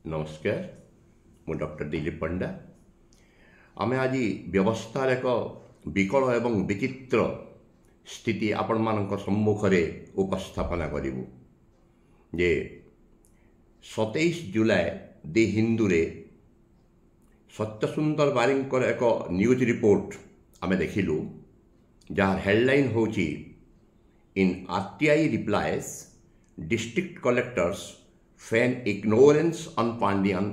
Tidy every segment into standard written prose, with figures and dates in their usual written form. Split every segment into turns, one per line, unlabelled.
नमस्कार मु डॉक्टर दिलीप पंडा आमे आज व्यवस्थार एक विकल एवं विचित्र स्थिति आपण मान सम्मुख उपस्थापना करूँ जे 27 जुलाई दि हिंदू रे सत्यसुंदर बारिंकर एक न्यूज रिपोर्ट आमे देखिलु जार हेडलाइन होची in RTI replies district collectors feign ignorance on Pandian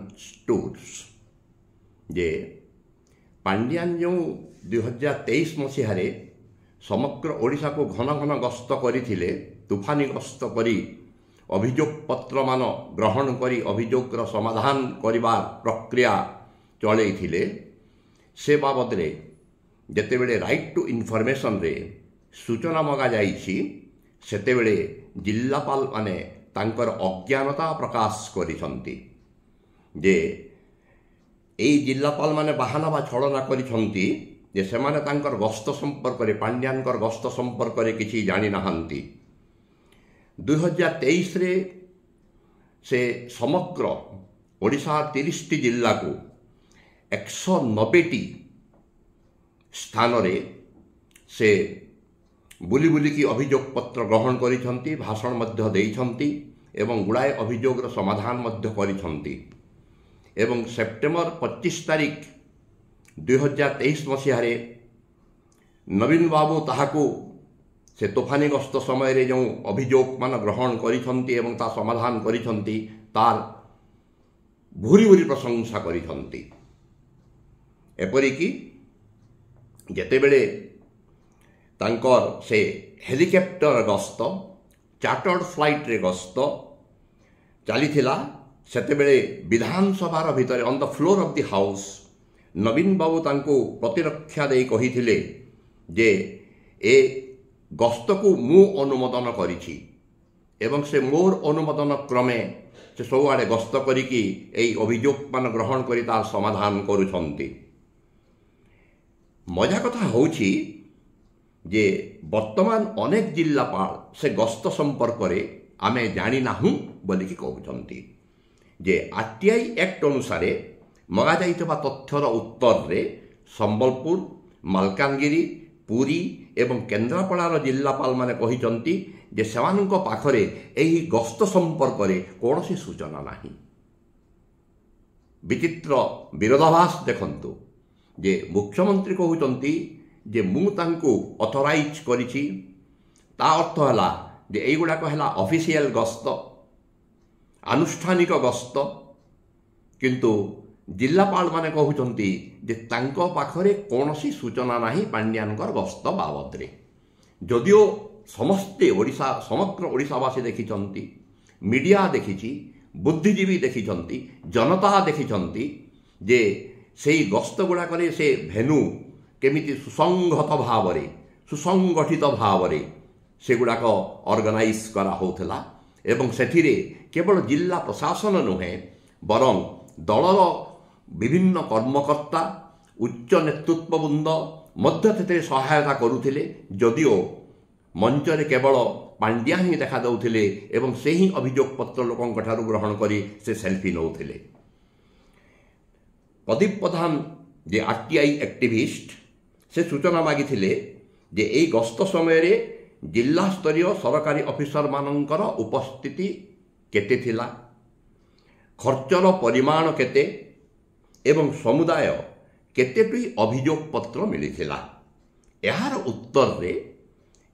tours जे पांडियान जो 2023 मसीह समग्र ओडिशा को घन घन गस्त करथिले तूफानी गस्त करी अभियोग पत्र मान ग्रहण करी अभियोगर समाधान करिवार प्रक्रिया चलैथिले से बाबद रे जेतेबेले राइट टू इनफॉरमेशन रे सूचना मगा जाइछि सेतेबेले जिल्लापाल माने तांकर अज्ञानता प्रकाश करिसंती जे एई जिल्लापाल माने बहाना बा छलना करिसंती जे सेमाने तांकर गस्त संपर्क रे पांड्यानकर गस्त संपर्क रे किछि जानि नाहंती 2023 रे से समग्र ओडिशा 30 टी जिल्ला को 190 टी स्थान रे से बुली बुली की अभियोग पत्र ग्रहण करिसंती भाषण मध्य देइसंती एवं गुड़ाए अभियोगर समाधान मध्य करिसंती एवं सेप्टेम्बर 25 तारीख 2023 मसीह रे नवीन बाबू ताहाकू से तोफानी गस्त समय रे जो अभियोग मान ग्रहण करिसंती एवं ता समाधान करिसंती तार भूरी भूरी प्रशंसा करिसंती एपरिकी जेतेबेले तांकर से हेलिकॉप्टर गस्त चार्टर्ड फ्लाइट रे गस्त चलीथिला सेतेबेले विधानसभा भितर on the floor of the house Naveen Babu तांको प्रतिरक्षा दे कहिथिले जे ए गस्त को मु अनुमोदन करिछि एवं से मोर अनुमोदन क्रमे से सबआड़े गस्त करिकी एई अभियोग मान ग्रहण करी तार समाधान करुछंती मजा कथा होछि जे वर्तमान अनेक जिल्लापाल से गस्त संपर्क रे आमे जानी नाहु बोली कि कहउछंती जे आरटीआई एक्ट अनुसार मगा जाइतबा तथ्यर उत्तर रे संबलपुर मालकानगिरी पुरी एवं केन्द्रापड़ार जिल्लापाल माने कहिचंती जे सेमानक पाखरे एही गस्त संपर्क रे कोनोसी सूचना नाही विचित्र विरोधाभास देखंतु जे मुख्यमंत्री कहउचंती जे मु तांको ऑथराइज करिछि ता अर्थ हला जे एई गुडा को हला ऑफिशियल गस्त आनुष्ठानिक गस्त किंतु जिल्लापाल माने कहउचंती जे तांको पाखरे कोनोसी सूचना नाही पांड्यानकर गस्त बाबद रे जदियो समस्ते ओडिशा समग्र ओडिशावासी देखिचंती मीडिया देखिछि बुद्धिजीवी देखिचंती जनता देखिचंती जे सेई गस्त गुडा करे से भेनु केमिति सुसंगत भाव रे सुसंगठित भाव रे से गुडाक ऑर्गेनाइज करा होथला एवं सेथिरे केवल जिला प्रशासन नुहे बरं दलर विभिन्न कर्मकर्ता उच्च नेतृत्ववृंद मध्य तेते सहायता करुथिले जदियो मंच रे केवल पांड्या ही देखा दउथिले एवं से ही अभियोग पत्र लोकन कठारु ग्रहण करी से सेल्फी नउथिले प्रदीप प्रधान जे आरटीआई एक्टिविस्ट से सूचना मागी थिले जे एई गस्त समय रे जिला स्तरीय सरकारी ऑफिसर मानकर उपस्थिति केते थिला खर्चर परिमाण केते एवं समुदाय केतेटी अभियोग पत्र मिलिथिला एहार उत्तर रे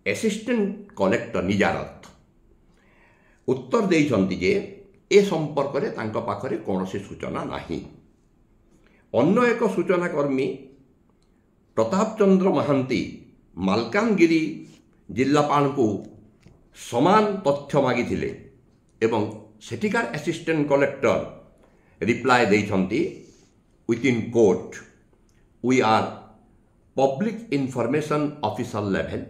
असिस्टेंट कलेक्टर निजारत उत्तर देइछंती जे ए संपर्क रे तांका पाखरे कोनोसी सूचना नाही अन्य एक सूचना कर्मी प्रताप चंद्र महांती मालकानगिरी जिल्लापाल को समान तथ्य मागी थिले एवं सेठिकार असिस्टेंट कलेक्टर रिप्लाई देइछंती with in quote we are public information officer level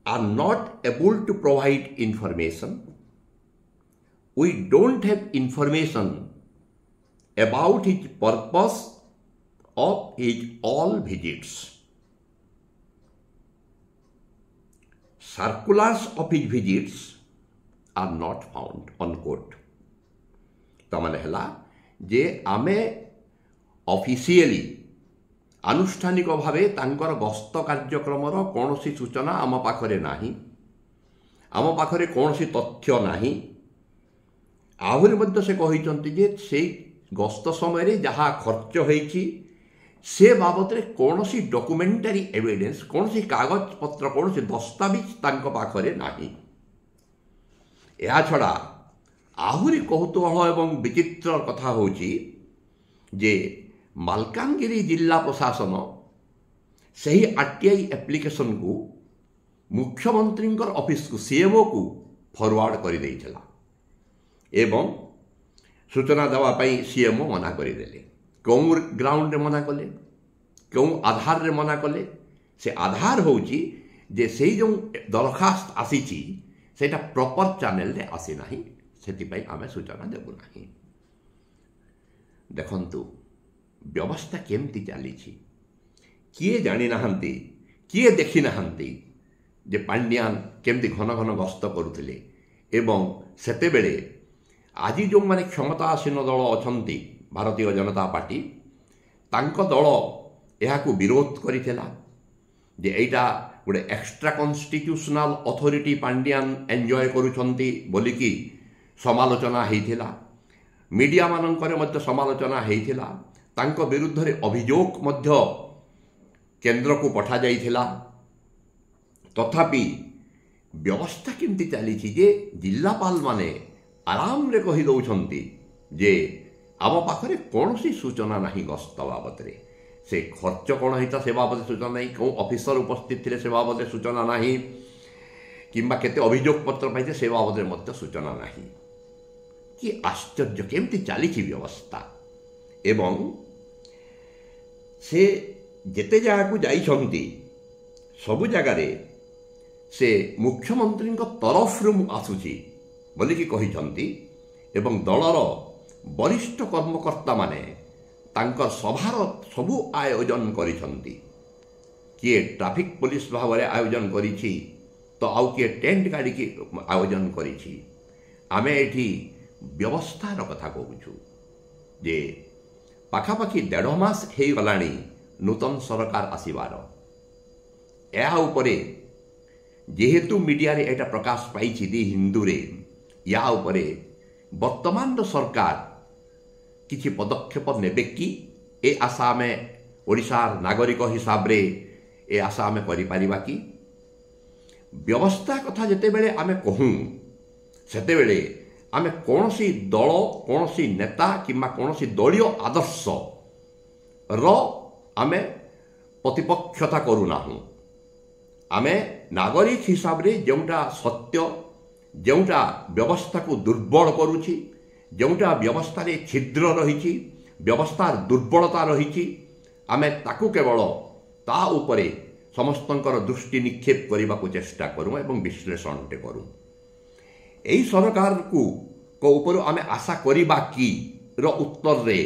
are not able to provide information we don't have information about his purpose of his all visits. Circulars of his visits are not found unquote तमाने हला जे आमे officially आनुष्ठानिक भावे तांकर गस्त कार्यक्रमर कौनसी सूचना आम पाखरे नाही आम पाखरे कौनसी तथ्य नाही आहुरी मध्य से कहिसंती जे से गस्त समय जहाँ खर्च होईछि से बाबद कौनसी डॉक्यूमेंटरी एविडेंस कौनसी कागज पत्र कौनसी दस्तावेज तांको पाखरे नाही या छड़ा आहुरी कौतूहल एवं विचित्र कथा होची जे मालकानगिरी जिला प्रशासन सही आरटीआई एप्लिकेशन को मुख्यमंत्री ऑफिस को सीएमओ को फॉरवर्ड कर देइछला एवं सूचना देवाई सीएमओ मना करदेले कौन ग्राउंड रे मना कले कौन आधार रे मना कले से आधार होची जे से जो दरखास्त आसीची सेटा प्रॉपर चैनल रे आसी नाही सेति पई आमे सूचना देबु नाही देखंतु व्यवस्था केमती चली किए जानी नहांती किए देखी नहांती जे पांड्यान केमती घन घन गस्त करुथिले एवं सेतेबेले आज जो माने क्षमतासीन दल अछंती भारतीय जनता पार्टी तांको दल एहाकू विरोध करिथेला जे एटा गोटे extra constitutional authority Pandian enjoy करुछंती बोलिकी समालोचना हेइथिला मीडिया मानंकरे मध्य समालोचना हेइथिला तांको विरुद्ध रे अभियोग मध्य केंद्र को पठा जाइथिला तथापि व्यवस्था केमती चली जे जिलापाल माने आराम रे कहि दउछंती जे आम पाखरे कौनसी सूचना नहीं गस्त बाबद से खर्च कौन होता से बाबद सूचना नहीं कौ ऑफिसर उपस्थित थे से बाबद सूचना नहीं किंबा केते अभियोग पत्र पाइते से बाबद मध्य सूचना नहीं कि आश्चर्य केमती चली व्यवस्था एवं से जेते जगह को जाइछंती सबु जगार से मुख्यमंत्री तरफ रु आसुची बोलिकी कहिछंती एवं दलर वरिष्ठ कर्मकर्ता माने तांकर सभार सबु आयोजन करिछंती किए ट्रैफिक पुलिस भाव में आयोजन करिछि तो आउ किए टेंट गाड़ी की आयोजन करिछि आमे एठी व्यवस्थार कथा कहूछु जे पाखापाखि 1.5 मास हे गलानी नूतन सरकार आसीबार या उपरे जेहेतु मीडिया रे एटा प्रकाश पाइछि दी हिंदू रे या उपरे वर्तमान सरकार किछि पदक्षेप नेबे कि ए आशा में ओडिशार नागरिक हिसाब रे ए आशा में करि परिबा कि व्यवस्था कथा जेते बेले आमे कहूं सेते बेले आमे कोनसी दल कोनसी नेता किंबा कोनसी दलीय आदर्श रो आमे प्रतिपक्षता करूना हूं आमे नागरिक हिसाब रे जोटा सत्य जोटा व्यवस्था को दुर्बल करुछि जोटा व्यवस्था रे छिद्र रही व्यवस्थार दुर्बलता रही आमे ताकू केवल ता उपरे समस्तंकर दृष्टि निक्षेप करने को चेष्टा करूँ एवं विश्लेषण टे करूँ यही सरकार को ऊपर आमे आशा करिबा कि रो उत्तर रे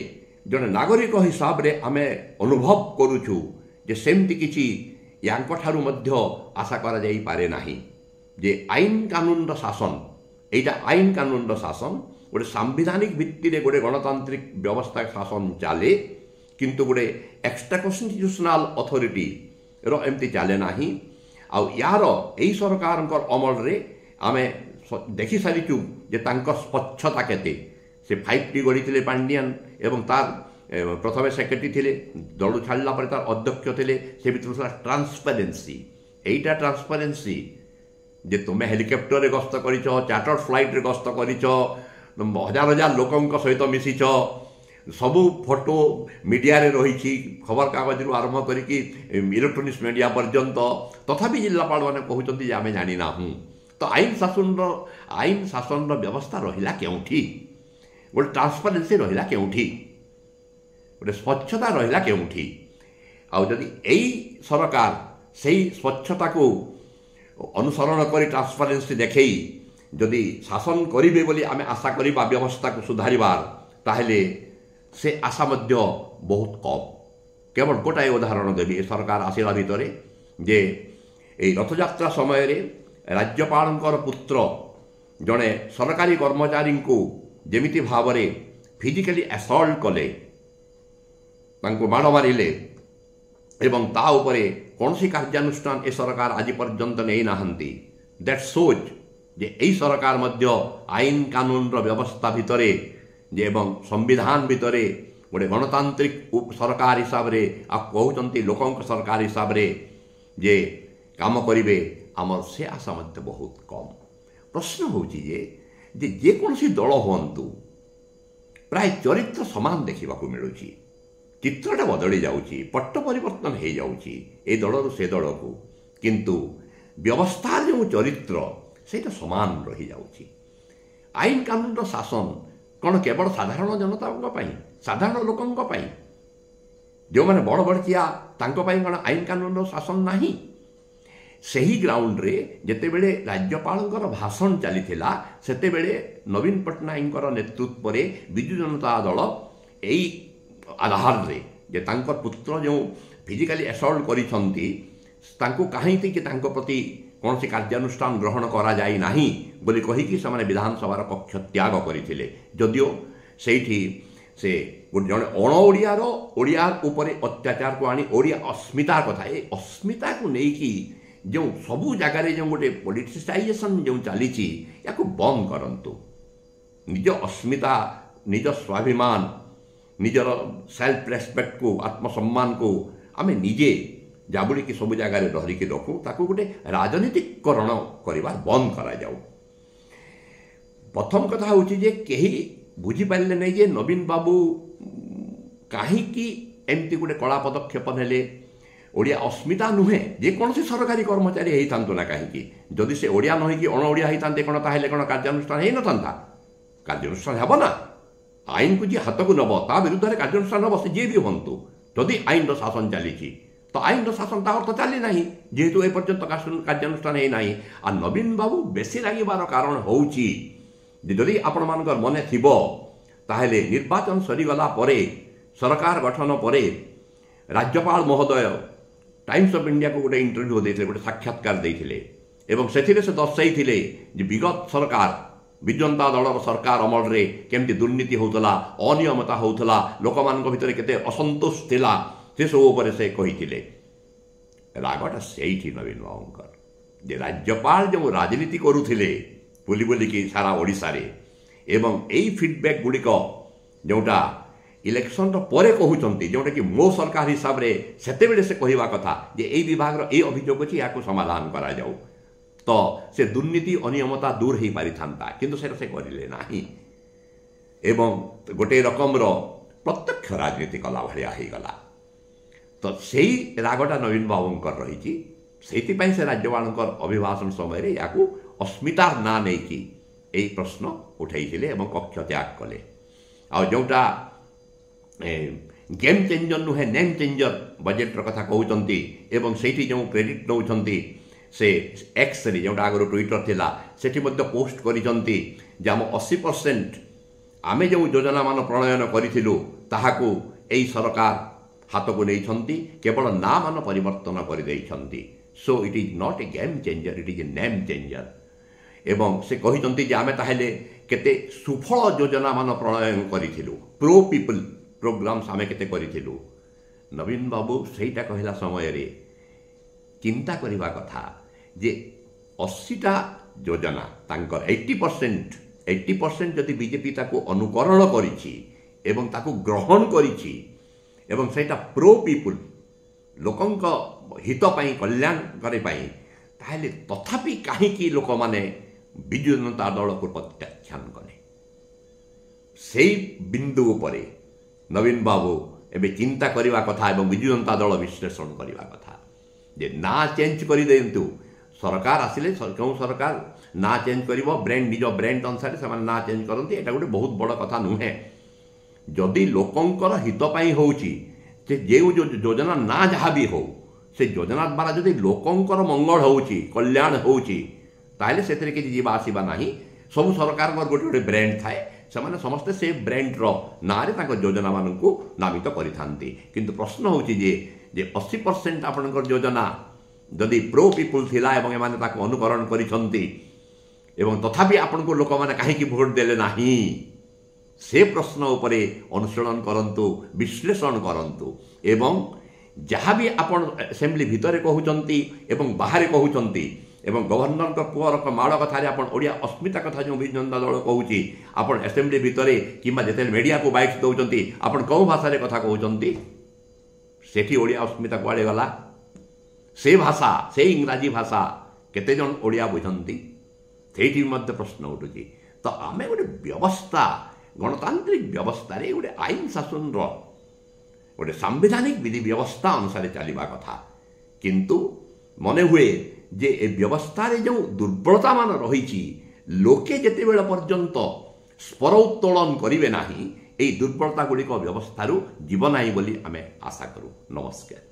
जने नागरिक हिसाब रे आमे अनुभव करूछु जे सेमति किछि यांको ठारू मध्य आशा करा जाई पारे नाही जे आईन कानून रो शासन एटा आईन कानून रो शासन गोटे सांविधानिक भित्ति रे गोटे गणतांत्रिक व्यवस्था शासन चले किंतु गोटे एक्स्ट्रा कन्स्टिट्यूशनल अथॉरिटी रो एमती चले नाही आ यार एई सरकार अमल रे आमे देखि सारिचु जे तांकर स्वच्छता केते से 5T गढ़ी पांड्यान एवं तार प्रथम सेक्रेटरी थिले दल छाड़ला पर तार अध्यक्ष थिले से भितर ट्रांसपेरेंसी एटा ट्रांसपेरेंसी जे तुमे हेलिकॉप्टर रे गस्त करिछ चार्टर्ड फ्लाइट रे गस्त करिछ हजार हजार लोकंक सहित मिसिछ सबू फोटो मीडिया रे रही खबर कागज रु आरंभ करिकी इलेक्ट्रोनिक्स मीडिया पर्यंत तथापि जिलापाल माने कहउचंती जे आमे जानि ना हूं तो आईन शासन व्यवस्था रहिला केउठी गोटे ट्रांसपेरेंसी रहिला केउठी गोटे स्वच्छता रहिला केउठी आ जदि एई सरकार सेही स्वच्छता को अनुसरण करी ट्रांसपेरेंसी देखई जदि शासन करिबे बोली आमे आशा करिबा व्यवस्था को सुधारिबार ताहेले से आशा मध्य बहुत कम केवल गोटाए उदाहरण देवी ए सरकार आसिला भितरे जे ए रथयात्रा समय रे राज्यपाल पुत्र जड़े सरकारी कर्मचारी को जेमिति भाव में फिजिकली असल्ट कले माड़ मारे एवं ता उपरे कौन सी कार्यानुष्ठान ए सरकार आज पर्यंत नहीं नाहंती। दैट शोज जे एई सरकार मध्य आईन कानून व्यवस्था भितरे जे एवं संविधान भितरे गोटे गणतांत्रिक सरकार हिसाब से कहते लोक सरकार हिसाब से जे काम करेंगे आमर से आशा मध्य बहुत कम। प्रश्न होची जे कौन दल हुंतु प्राय चरित्र समान देखा मिलूँ, चित्रटा बदली जाऊँगी, पट्ट परिवर्तन हो जाऊँगी ए दल से दल को, किंतु व्यवस्था जो चरित्र से समान रही जाऊँगी। आईन कानून शासन कौन केवल साधारण जनता साधारण लोकों जो मैंने बड़ बड़किया कौन आईन कानून शासन नहीं। सही ग्राउंड रे जेतेबेले राज्यपाल भाषण चलीथिला सेतेबेले नवीन पट्टनायक नेतृत्व में विजु जनता दल यही आधार रे जे तांकर पुत्र जो फिजिकली असल्ट करिसंती तांको कहीं कि तांको प्रति कौन सी कार्यानुष्ठान ग्रहण करा जाई नहीं बोली कहीकि से विधानसभार कक्ष त्याग करथिले। जदियो सेठी से जड़े अणओडियार ओडिया उपरे अत्याचार को आनी ओडिया अस्मिता कथा ए अस्मिता को लेकिन जो सबू जगार जो गोटे पॉलिटिसाइजेशन जो चली या बंद करंतु। निज अस्मिता निज स्वाभिमान निजर सेल्फ रेस्पेक्ट को आत्मसम्मान को आमे निजे जाबुड़ी की सब जगार धरिकी रखू ताकू गोटे राजनीतिकरण करवा बंद करा जाऊ। प्रथम कथा हूँ जे कहीं बुझीपारे नहीं जे नवीन बाबू कहीं एमती गोटे कला पदक्षेप नेले ओडिया अस्मिता नुहे जेकोसी सरकारी कर्मचारी होता ना कहीं जदि से ओडिया न कि अणओडिया होते कौन ताहले कौन कार्यानुष्ठान हो ना कार्यानुष्ठान हेब ना आईन को जी हाथ को नब ता विरुद्ध में कार्यानुष्ठान नब से जी भी हूँ जदि आईन शासन चली तो आईन शासन ता अर्थ चली ना जेहेतु ए पर्यंत कार्यानुष्ठान है ना। नवीन बाबू बेसी लगिबार कारण होउची जदि आपण मानकर मने थिबो ताहले निर्वाचन सरीगला परे सरकार गठन परे राज्यपाल महोदय टाइम्स ऑफ इंडिया को गोटे इंटरव्यू देते गोटे साक्षात्कार देते एवं से दर्शाई विगत सरकार विजु जनता दल सरकार अमल रे केमती दुर्नीति होता अनियमता होता लोक मान भितर केते असंतोष थिला से सब उपर से कही रागटा से नवीन बाबूंकर जे राज्यपाल जो राजनीति करुले बुली बुलिकी सारा ओडिशा रे एवं यही फीडबैक गुड़िक जोटा इलेक्शन परे कहते जोटा कि मो सरकार हिसाब से सेतेबेले से कहवा कथा जे यही विभाग ये अभियोग अच्छी या समाधान करा जाऊ तो से दुर्नीति अनियमता दूर हो पारि था किंतु से करें ना एवं गोटे रकम प्रत्यक्ष राजनीति कला भाया हो गला। तो सही रागटा नवीन बाबूंकर रही से राज्यपाल अभिभाषण समय या अस्मिता ना नहीं कि प्रश्न उठाई कक्ष त्याग कले आ जोटा गेम चेंजर नुहे नेम चेंजर बजेट्र कथा कहते एवं से जो क्रेडिट नौ से एक्स रे जोटा आगर ट्विटर थिला सेठी मध्य पोस्ट करिसंती जे आम 80% आमे जो योजना मान प्रणयन करिथिलु ताहाकू एई सरकार हाथ को नहीं केवल ना मान परिवर्तन कर देइछंती। So it is not a game changer it is a name changer एवं से कहिसंती जे आमे ताहेले केते सुफल योजना मान प्रणयन करिथिलु प्रो पीपल प्रोग्राम्स आमे केते करिथिलु। नवीन बाबू सेटा कहला समय रे चिंता करिवा कथा जे 80टा योजना तांकर 80% जदि बीजेपी ताको अनुकरण करिछि एवं ताको ग्रहण करिछि एवं सेटा प्रो पीपल लोकंक हित पाई कल्याण करे पाई ताहले तथापि काहेकि लोक माने विजु जनता दल को प्रत्याख्यान कले सेई बिंदु उपरे नवीन बाबू एबे चिंता करिवा कथा एवं विजु जनता दल विश्लेषण करिवा कथा जे ना चेंज कर दिंतु सरकार आसिले क्यों सरकार ना चेंज करिवो ब्रांड निज ब्रांड अनुसार से ना चेंज करती एटा गोटे बहुत बड़ कथा नुहे। जदि लोकंकर हित पाई होउची जे जो योजना ना जहाँ भी हो से योजना द्वारा जदि लोकंकर मंगल होउची कल्याण होउची ताहले सेतरे कि जीवा आसीबा नाही। सब सरकार गोटे गोटे ब्रांड थाए से समस्ते से ब्रांड रो ना रे ताको योजना मानकू नामित करिथांती किंतु प्रश्न होउची जे 80% आपणकर योजना जदि प्रो पीपुल थिला एवं एमाने ताको अनुकरण करिसंती एवं तथापि आपण को लोक माने काहे की भोट देले नाही से प्रश्न उपरे अनुशीलन करंतु विश्लेषण करंतु एवं जहाँ भी आपण असेंबली भितर कहउचंती एवं बाहर कहउचंती एवं गवर्नर को पुअर को माड़ कथा आपण ओडिया अस्मिता कथा जो विजय जनता दल कहउची आपण असेंबली भितर किमा जते मीडिया को बाइक्स दउचंती आपण कौ भाषा रे कथा कहउचंती सेठी ओडिया अस्मिता कुआडे गला से भाषा से इंग्राजी भाषा केते जन ओडिया बुझंती सेठी मध्य प्रश्न उठुची तो आमे गोटे व्यवस्था गणतांत्रिक व्यवस्था रे गोटे आईन शासन रो गोटे सांविधानिक विधि व्यवस्था अनुसार चलवा कथा किंतु मने हुए जे ए व्यवस्था रे जो दुर्बलता मान रही लोके जेते बेला पर्यंत स्वर उत्तोलन करिवे नाही ए दुर्बलता गुड़िक व्यवस्था जीव नाही बोली आमे आशा करू। नमस्कार।